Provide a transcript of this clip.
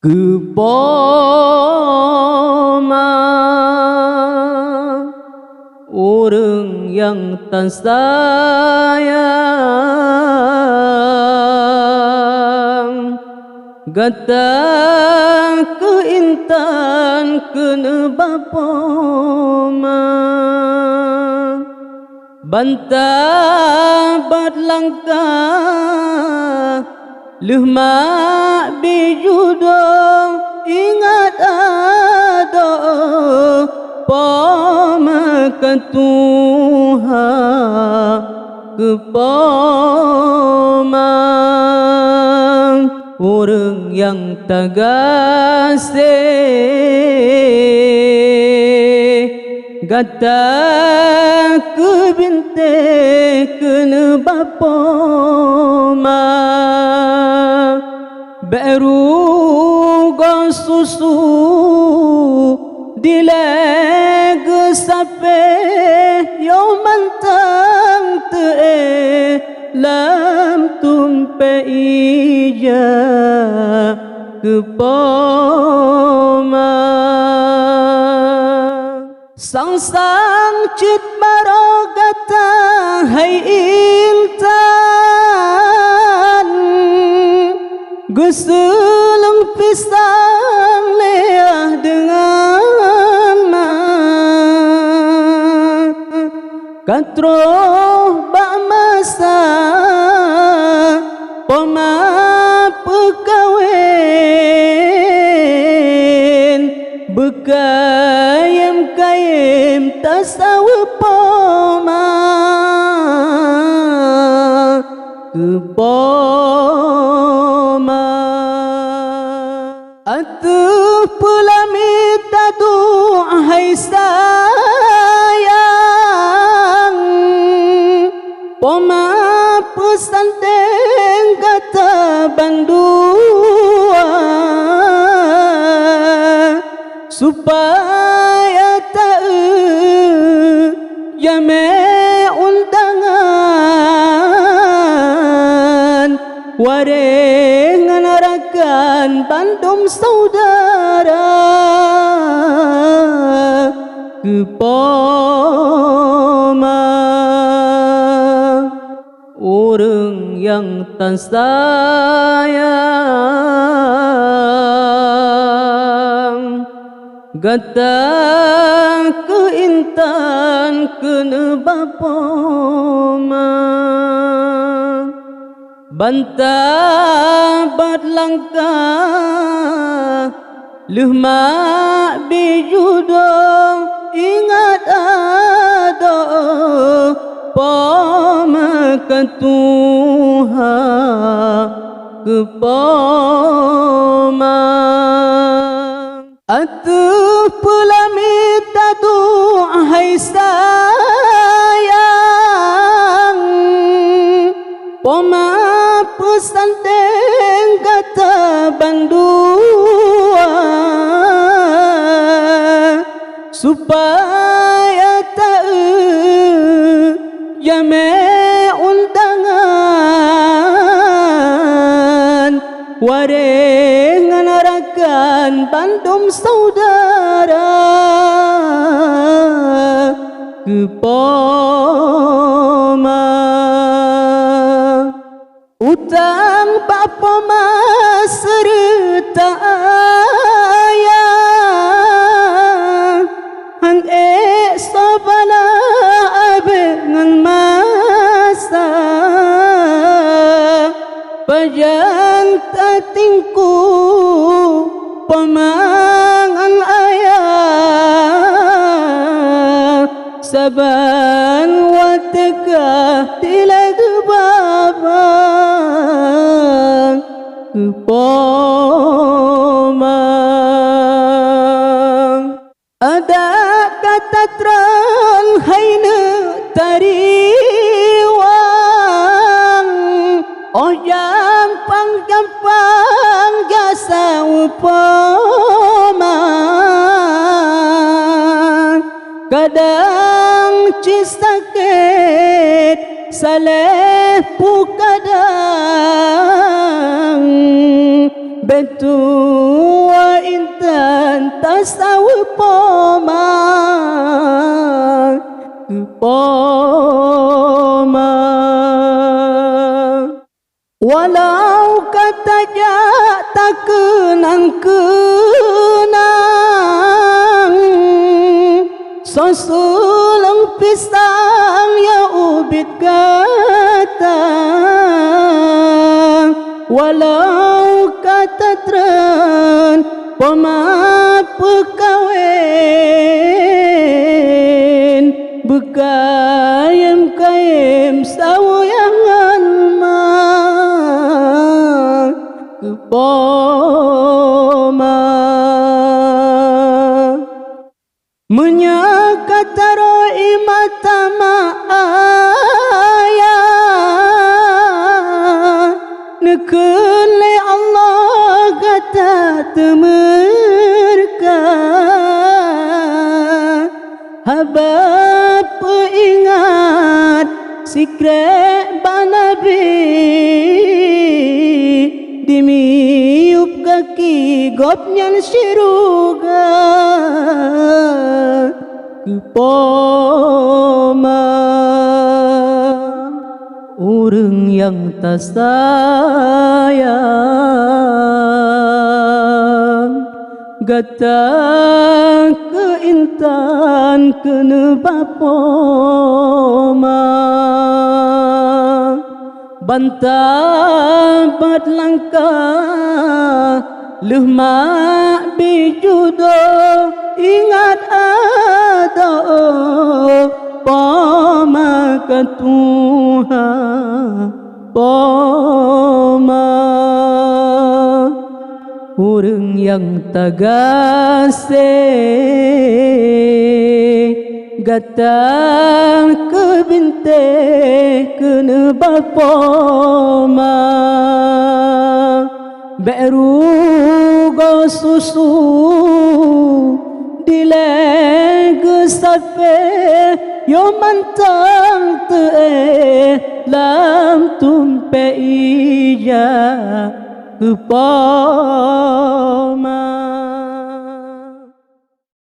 Kepoma orang yang tak sayang, gata ke intan kena bapoma, bantah berlangkah lemah bijudong ingat ada poma ketuhan kepoma orang yang tagasih gata ke binte kena bapoma baru go susu dileg sape yo mantang te lam tumpe ija kepoma sang cit marogata hai intan gusulung pisang leah dengan katro bak masa poma pekawin bekayem tasawu poma kepoma atuh pulamit tadu hai sayang poma pesanteng kata bandua supaya tak jame undangan warengan rakan bandum saudara kepoma orang yang tak sayang gata ke intan kena bapoma bantah berlangkah lemah bijudong ingat ada poma ketuhan kepoma atuh pulamit tadu hai sayang poma pesanteng kata bandua supaya tak jame undangan warengan rakan bandum saudara kepoma utang bapoma serta ayah han sabana abe ngan masa pajang tatingku pemangan ayah saban wategah tilag babang kepoma ada kata terang haine tariwang oh jampang jasa upama kadang cisakit saleh pu kadang betu wa intan tasawu pomang pomang walau kata tak kenang sosulang pisang ya ubit kata walau kata tren pemat pekawin bekayem sawayangan mang kepoma menyakataro imata maaya nekele Allah kata temerka habab ingat sikre banabi dimiup kaki gopnyan siruga kepoma orang yang tak sayang gata ke intan kena bapoma bantah bat langkah lemah bijudo ingat ada poma ke Tuhan poma orang yang tagasih gatang ke binte kena bapoma beru go susu dileg sape yo mantang te lam tumpe iya kepoma